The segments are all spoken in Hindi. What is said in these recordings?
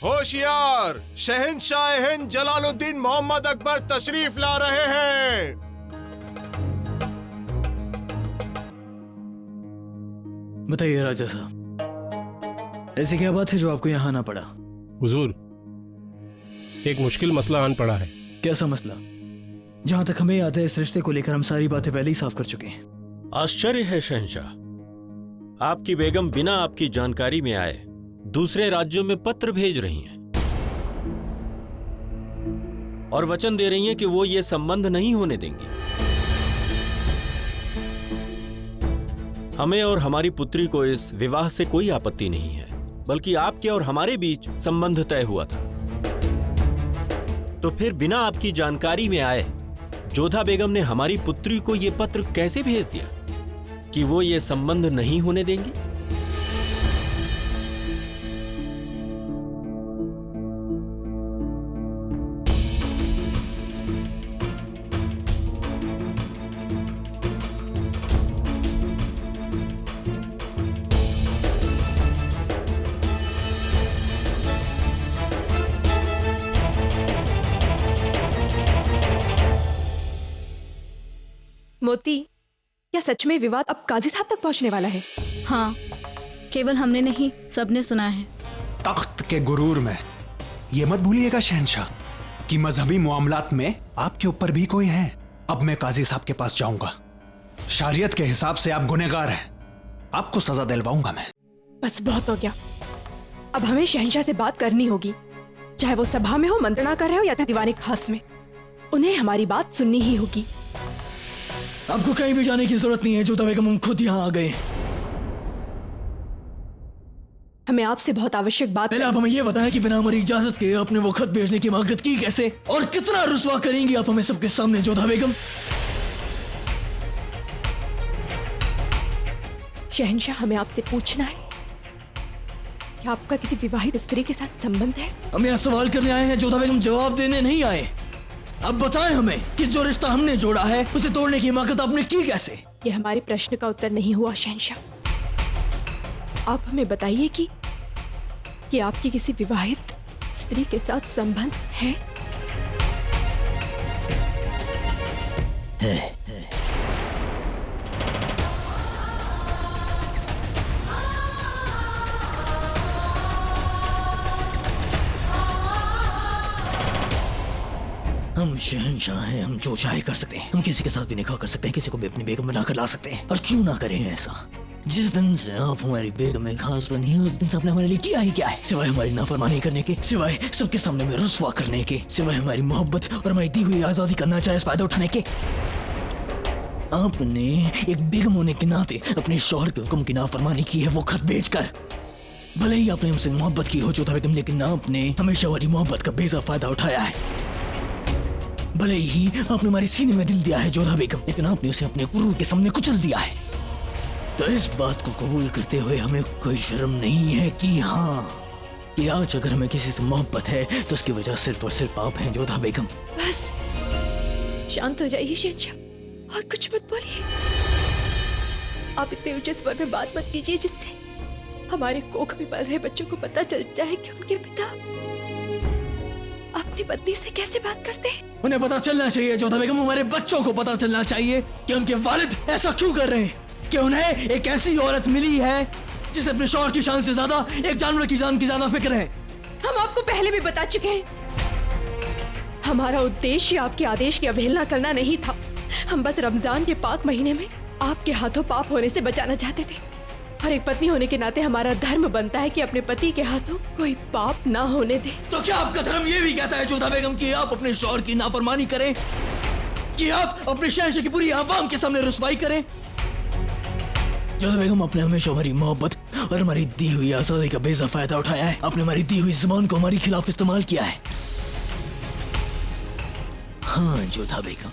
होशियार, शहंशाह हिंद जलालुद्दीन मोहम्मद अकबर तशरीफ ला रहे हैं। बताइए राजा साहब, ऐसी क्या बात है जो आपको यहाँ आना पड़ा? हुजूर, एक मुश्किल मसला आन पड़ा है। कैसा मसला? जहां तक हमें याद है इस रिश्ते को लेकर हम सारी बातें पहले ही साफ कर चुके हैं। आश्चर्य है शहंशाह, आपकी बेगम बिना आपकी जानकारी में आए दूसरे राज्यों में पत्र भेज रही हैं और वचन दे रही हैं कि वो ये संबंध नहीं होने देंगी। हमें और हमारी पुत्री को इस विवाह से कोई आपत्ति नहीं है, बल्कि आपके और हमारे बीच संबंध तय हुआ था। तो फिर बिना आपकी जानकारी में आए जोधा बेगम ने हमारी पुत्री को यह पत्र कैसे भेज दिया कि वो ये संबंध नहीं होने देंगी? मोती, क्या सच में विवाद अब काजी साहब तक पहुंचने वाला है? हाँ, केवल हमने नहीं, सबने सुना है। तख्त के गुरूर में ये मत भूलिएगा शहंशाह कि मजहबी मामलात में आपके ऊपर भी कोई है। अब मैं काजी साहब के पास जाऊंगा। शरीयत के हिसाब से आप गुनहगार हैं, आपको सजा दिलवाऊंगा मैं। बस बहुत हो गया। अब हमें शहंशाह से बात करनी होगी, चाहे वो सभा में हो, मंत्रणा कर रहे हो या फिर दीवाने खास में। उन्हें हमारी बात सुननी ही होगी। आपको कहीं भी जाने की जरूरत नहीं है जोधा बेगम, हम खुद यहाँ आ गए। हमें आपसे बहुत आवश्यक बात। पहले आप हमें ये बताएं कि बिना हमारी इजाजत के आपने वो खत भेजने की मांगत की कैसे, और कितना रुस्वा करेंगी आप हमें सबके सामने जोधा बेगम? शहंशाह, हमें आपसे पूछना है कि आपका किसी विवाहित स्त्री के साथ संबंध है? हम यहाँ सवाल करने आए हैं जोधा बेगम, जवाब देने नहीं आए। अब बताएं हमें कि जो रिश्ता हमने जोड़ा है उसे तोड़ने की हिमाकत आपने की कैसे? ये हमारे प्रश्न का उत्तर नहीं हुआ शहंशाह। आप हमें बताइए कि आपकी किसी विवाहित स्त्री के साथ संबंध है? हम शहंशाह हैं, हम जो चाहे कर सकते हैं। हम किसी के साथ भी निकाह कर सकते हैं, किसी को भी अपनी बेगम बनाकर ला सकते हैं। और क्यों ना करें ऐसा? जिस दिन से आप हमारी बेगम में खास बनी है, उस दिन से आपने हमारे लिए किया ही क्या है, सिवाय हमारी नाफरमानी करने के, सिवाय सबके सामने में रुस्वा करने के, सिवाय हमारी मोहब्बत और हमारी दी हुई आजादी का नाजायज फायदा उठाने के। आपने एक बेगम होने के नाते अपने शौहर के हुक्म की नाफरमानी की है, वो खत भेजकर। भले ही आपने हमसे मोहब्बत की हो जोधा बेगम, लेकिन आपने हमेशा हमारी मोहब्बत का बेजा फायदा उठाया है। भले ही आपने हमारे सीने में दिल दिया है जोधा बेगम, लेकिन आपने उसे अपने गुरूर के सामने कुचल दिया है। तो इस बात को कबूल करते हुए हमें कोई शर्म नहीं है कि हाँ, कि आज अगर हमें किसी से मोहब्बत है तो उसकी वजह सिर्फ और सिर्फ आप हैं जोधा बेगम। बस शांत हो जाइए शहंशाह, और कुछ मत बोलिए। आप इतने ऊंचे स्वर में बात मत कीजिए जिससे हमारे कोख में पल रहे बच्चों को पता चल जाए कि उनके पिता अपनी पत्नी से कैसे बात करते हैं। उन्हें पता चलना चाहिए जोधा बेगम, हमारे बच्चों को पता चलना चाहिए कि उनके वालिद ऐसा क्यों कर रहे हैं, कि उन्हें एक ऐसी औरत मिली है जिसे अपने शौहर की शान से ज्यादा एक जानवर की जान की ज्यादा फिक्र है। हम आपको पहले भी बता चुके हैं, हमारा उद्देश्य आपके आदेश की अवहेलना करना नहीं था। हम बस रमजान के पाक महीने में आपके हाथों पाप होने से बचाना चाहते थे, और एक पत्नी होने के नाते हमारा धर्म बनता है कि अपने पति के हाथों कोई पाप ना होने दे। तो क्या आपका धर्म ये भी कहता है जोधा बेगम कि आप अपने शौहर की नाफरमानी करें, कि आप अपने शहंशाह की पूरी आवाम के सामने रुसवाई करें? जोधा बेगम, आपने हमेशा हमारी मोहब्बत और हमारी दी हुई आजादी का बेजा फायदा उठाया है। आपने हमारी दी हुई जुबान को हमारे खिलाफ इस्तेमाल किया है। हाँ जोधा बेगम,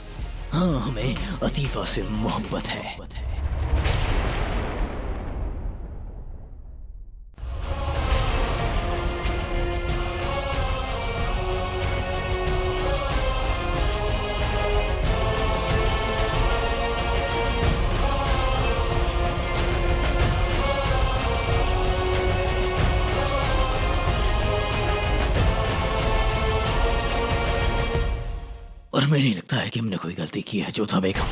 हाँ, हमें अतीफा से मोहब्बत है। और हमें नहीं लगता है कि हमने कोई गलती की है जोधा बेगम,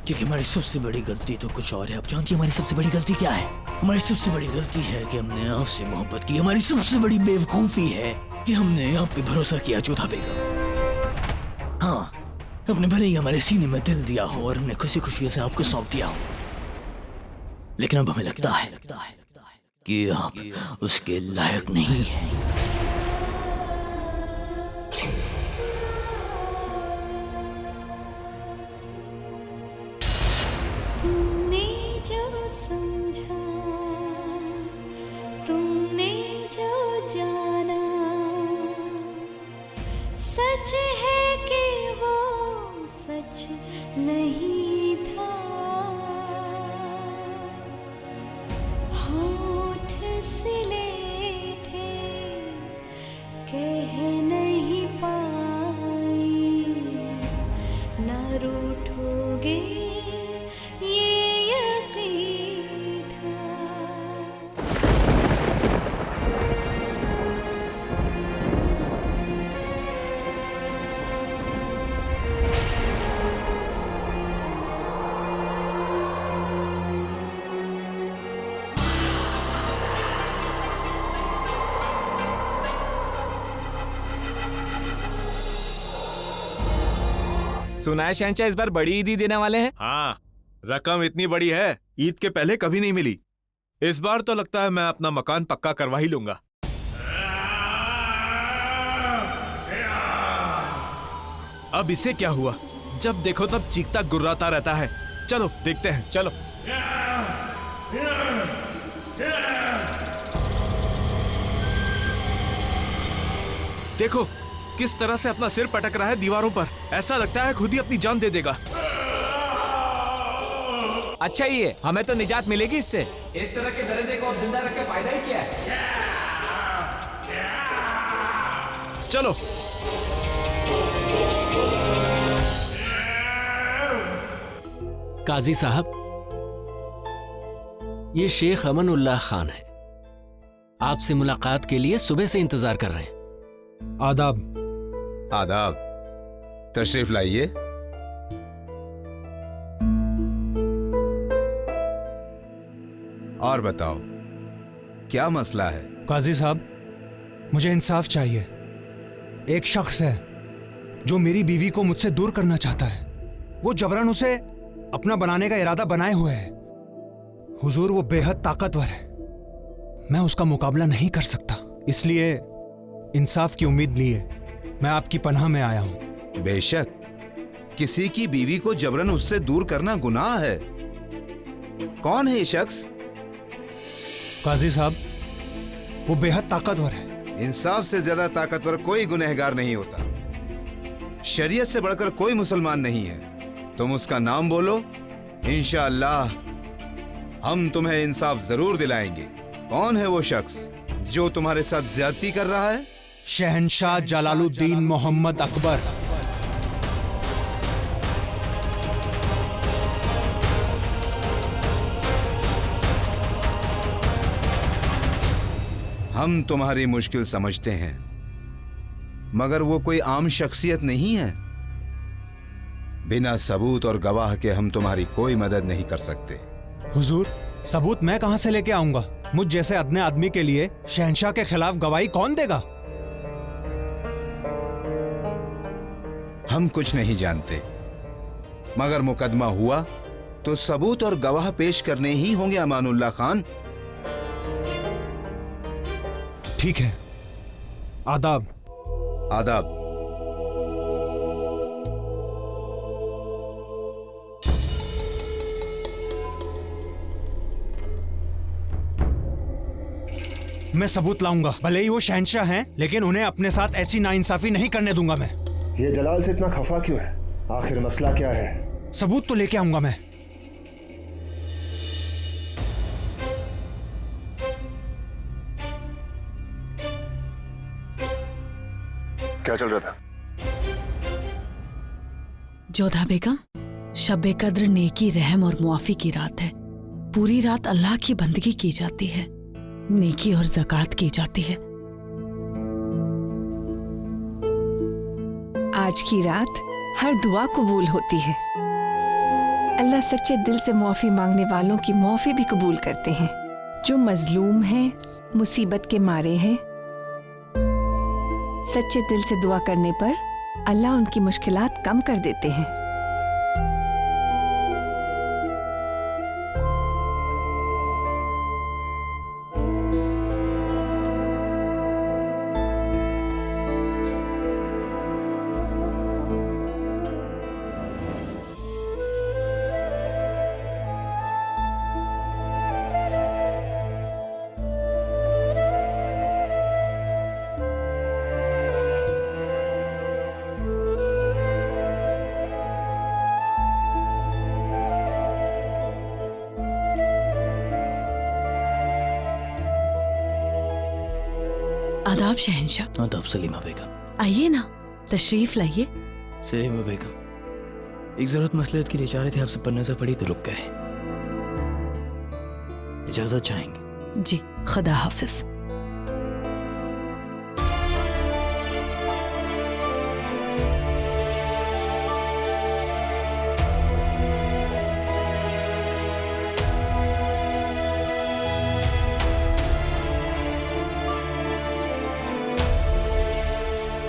क्योंकि हमारी सबसे बड़ी गलती तो कुछ और है। आप जानती हैं हमारी सबसे बड़ी गलती क्या है? हमारी सबसे बड़ी गलती है कि हमने आपसे मोहब्बत की। हमारी सबसे बड़ी बेवकूफी है कि हमने आप पे भरोसा किया जोधा बेगम। हाँ, अपने भले ही हमारे सीने में दिल दिया हो और हमने खुशी खुशी से आपको सौंप दिया हो, लेकिन अब हमें लगता है कि आप उसके लायक नहीं हैं। तुमने जो समझा, तुमने जो जाना, सच है कि वो सच नहीं था। होठ सिले थे, कह नहीं पाई, ना रूठोगे ये यकीन था। सुना है शहंशाह इस बार बड़ी ईद ही देने वाले हैं। हाँ, रकम इतनी बड़ी है, ईद के पहले कभी नहीं मिली। इस बार तो लगता है मैं अपना मकान पक्का करवा ही लूंगा। अब इसे क्या हुआ? जब देखो तब चीखता गुर्राता रहता है। चलो देखते हैं। चलो। देखो किस तरह से अपना सिर पटक रहा है दीवारों पर। ऐसा लगता है खुद ही अपनी जान दे देगा। अच्छा ही है, हमें तो निजात मिलेगी इससे। इस तरह के दरिंदे को जिंदा रख के फायदा ही क्या है? चलो। काजी साहब, ये शेख अमनुल्लाह खान है, आपसे मुलाकात के लिए सुबह से इंतजार कर रहे हैं। आदाब। आदाब, तशरीफ लाइए। और बताओ क्या मसला है? काजी साहब, मुझे इंसाफ चाहिए। एक शख्स है जो मेरी बीवी को मुझसे दूर करना चाहता है। वो जबरन उसे अपना बनाने का इरादा बनाए हुए है। हुजूर, वो बेहद ताकतवर है, मैं उसका मुकाबला नहीं कर सकता। इसलिए इंसाफ की उम्मीद लिए मैं आपकी पनाह में आया हूं। बेशक, किसी की बीवी को जबरन उससे दूर करना गुनाह है। कौन है ये शख्स? काजी साहब, वो बेहद ताकतवर है। इंसाफ से ज्यादा ताकतवर कोई गुनहगार नहीं होता। शरीयत से बढ़कर कोई मुसलमान नहीं है। तुम उसका नाम बोलो, इंशाअल्लाह हम तुम्हें इंसाफ जरूर दिलाएंगे। कौन है वो शख्स जो तुम्हारे साथ ज्यादती कर रहा है? शहंशाह जलालुद्दीन मोहम्मद अकबर। हम तुम्हारी मुश्किल समझते हैं, मगर वो कोई आम शख्सियत नहीं है। बिना सबूत और गवाह के हम तुम्हारी कोई मदद नहीं कर सकते। हुजूर, सबूत मैं कहां से लेके आऊंगा? मुझ जैसे अदने आदमी के लिए शहंशाह के खिलाफ गवाही कौन देगा? हम कुछ नहीं जानते, मगर मुकदमा हुआ तो सबूत और गवाह पेश करने ही होंगे अमानुल्लाह खान। ठीक है। आदाब। आदाब। मैं सबूत लाऊंगा। भले ही वो शहंशाह हैं, लेकिन उन्हें अपने साथ ऐसी नाइंसाफी नहीं करने दूंगा मैं। ये जलाल से इतना खफा क्यों है? आखिर मसला क्या है? सबूत तो लेके आऊंगा मैं। क्या चल रहा था? जोधा बेगम, शब कद्र नेकी, रहम और मुआफी की रात है। पूरी रात अल्लाह की बंदगी की जाती है, नेकी और ज़कात की जाती है। आज की रात हर दुआ कबूल होती है। अल्लाह सच्चे दिल से मुआफ़ी मांगने वालों की मुआफ़ी भी कबूल करते हैं। जो मजलूम हैं, मुसीबत के मारे हैं, सच्चे दिल से दुआ करने पर अल्लाह उनकी मुश्किलात कम कर देते हैं। आदाब शहंशाह। आदाब सलीमा बेगम। आइए ना, तशरीफ लाइए। सलीमा बेगम, एक जरूरत मसलहत के लिए जा रहे थे, आपसे पर नजर पड़ी तो रुक गए। इजाजत चाहेंगे? जी, खुदा हाफिज।